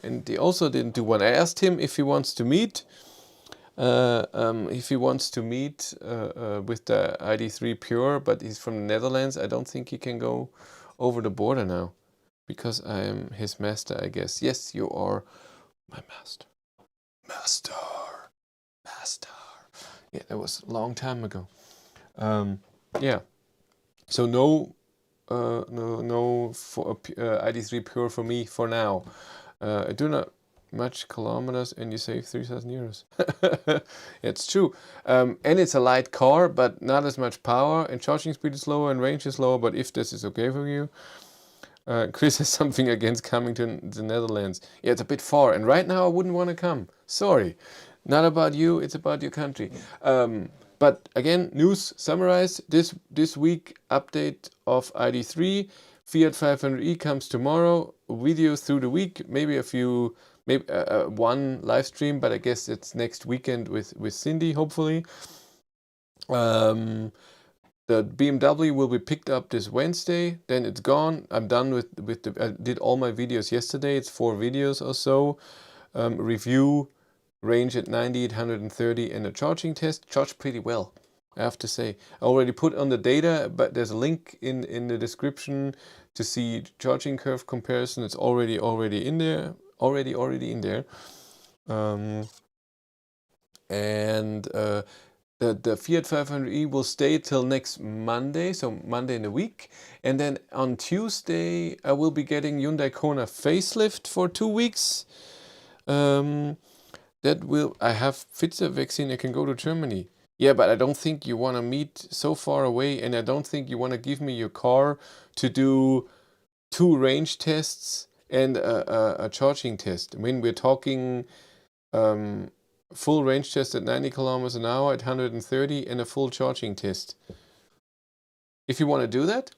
[SPEAKER 1] and he also didn't do one. I asked him if he wants to meet. If he wants to meet with the Id.3 Pure, but he's from the Netherlands. I don't think he can go over the border now, because I am his master, I guess. Yes, you are my master. Master. Yeah, that was a long time ago. Yeah. So no for Id.3 Pure for me for now. I do not much kilometers and you save 3,000 euros. It's true. And it's a light car, but not as much power, and charging speed is lower and range is lower, but if this is okay for you. Chris has something against coming to the Netherlands. Yeah, it's a bit far, and right now I wouldn't want to come. Sorry. Not about you, it's about your country. But again, news summarized. This week, update of Id.3. Fiat 500e comes tomorrow. Videos through the week. Maybe a few, maybe one live stream, but I guess it's next weekend with Cindy, hopefully. The BMW will be picked up this Wednesday. Then it's gone. I'm done with the. I did all my videos yesterday. It's 4 videos or so. Review, range at 90, 130, and a charging test. Charged pretty well, I have to say. I already put on the data, but there's a link in the description to see charging curve comparison. It's already in there. Already in there. The Fiat 500e will stay till next Monday, so Monday in a week. And then on Tuesday, I will be getting Hyundai Kona facelift for 2 weeks. I have Pfizer vaccine, I can go to Germany. Yeah, but I don't think you want to meet so far away, and I don't think you want to give me your car to do 2 range tests and a charging test. I mean, we're talking full range test at 90 kilometers an hour at 130 and a full charging test. If you want to do that,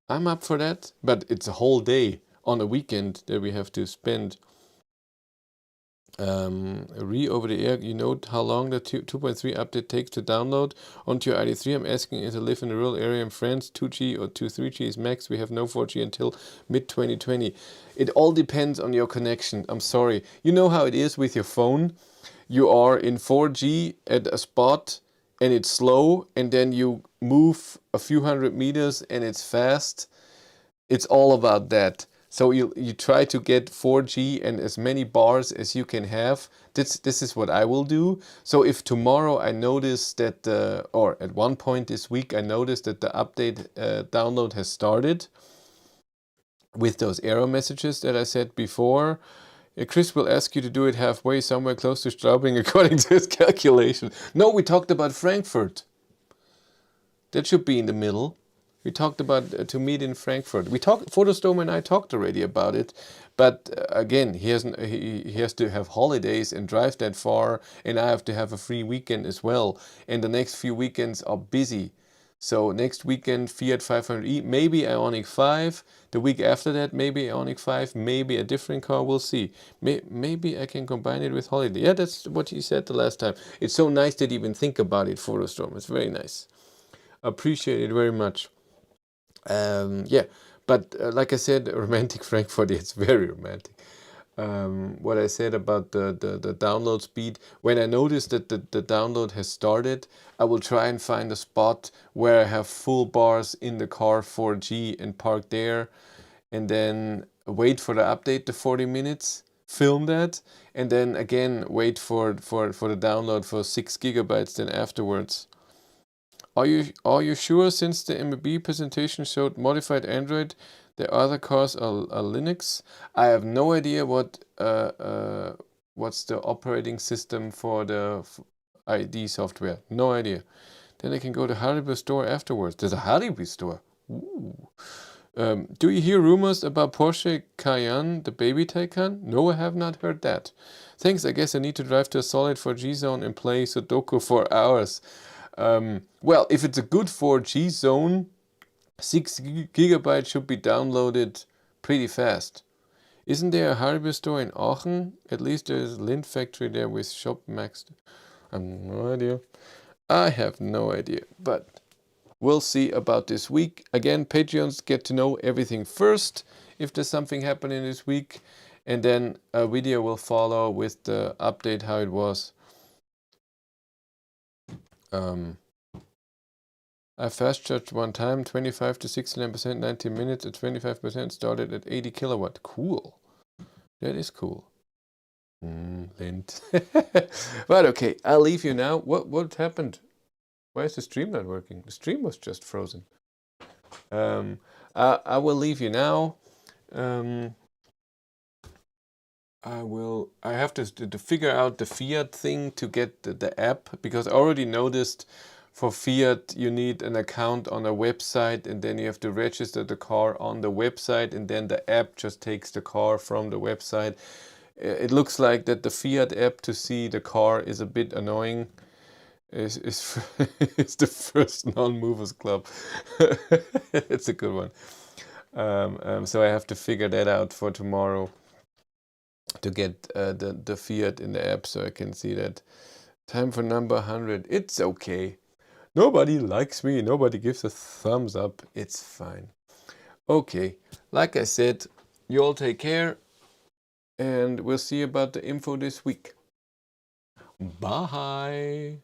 [SPEAKER 1] I'm up for that, but it's a whole day on a weekend that we have to spend. Over the air, you know how long the 2.3 update takes to download onto your Id.3. I'm asking if I live in a rural area in France. 2G or 3G is max. We have no 4G until mid-2020. It all depends on your connection. I'm sorry. You know how it is with your phone. You are in 4G at a spot and it's slow, and then you move a few hundred meters and it's fast. It's all about that. So you try to get 4G and as many bars as you can have. This is what I will do. So if tomorrow I notice that, or at one point this week I noticed that the update download has started with those error messages that I said before, Chris will ask you to do it halfway, somewhere close to Straubing, according to his calculation. No, we talked about Frankfurt. That should be in the middle. We talked about to meet in Frankfurt. Photostorm and I talked already about it, but again, he has to have holidays and drive that far, and I have to have a free weekend as well. And the next few weekends are busy. So next weekend, Fiat 500e, maybe Ioniq 5. The week after that, maybe Ioniq 5, maybe a different car. We'll see. Maybe I can combine it with holiday. Yeah, that's what he said the last time. It's so nice that you even think about it, Photostorm. It's very nice. Appreciate it very much. Yeah, but like I said, romantic Frankfurt, it's very romantic. What I said about the download speed, when I notice that the download has started, I will try and find a spot where I have full bars in the car 4G and park there, and then wait for the update, the 40 minutes, film that, and then again wait for the download for 6 gigabytes then afterwards. Are you sure, since the MB presentation showed modified Android, the other cars are Linux? I have no idea what's the operating system for the ID software. No idea. Then I can go to Haribo store afterwards. There's a Haribo store. Ooh. Do you hear rumors about Porsche Cayenne, the baby Taycan? No, I have not heard that. Thanks, I guess I need to drive to a solid 4G zone and play Sudoku for hours. Well, if it's a good 4G zone, 6 gigabytes should be downloaded pretty fast. Isn't there a Haribo store in Aachen? At least there's a Lind factory there with Shop Max. I have no idea. I have no idea, but we'll see about this week. Again, Patreons get to know everything first if there's something happening this week, and then a video will follow with the update how it was. I fast charged one time, 25 to 69%, 90 minutes at 25%, started at 80 kilowatt. Cool. That is cool. Lind. But okay, I'll leave you now. What happened? Why is the stream not working? The stream was just frozen. I will leave you now. I have to figure out the Fiat thing to get the app, because I already noticed for Fiat you need an account on a website, and then you have to register the car on the website, and then the app just takes the car from the website. It looks like that the Fiat app to see the car is a bit annoying. It's the first non-movers club. It's a good one. So I have to figure that out for tomorrow to get the Fiat in the app so I can see that. Time for number 100. It's okay. Nobody likes me. Nobody gives a thumbs up. It's fine. Okay. Like I said, you all take care, and we'll see about the info this week. Bye.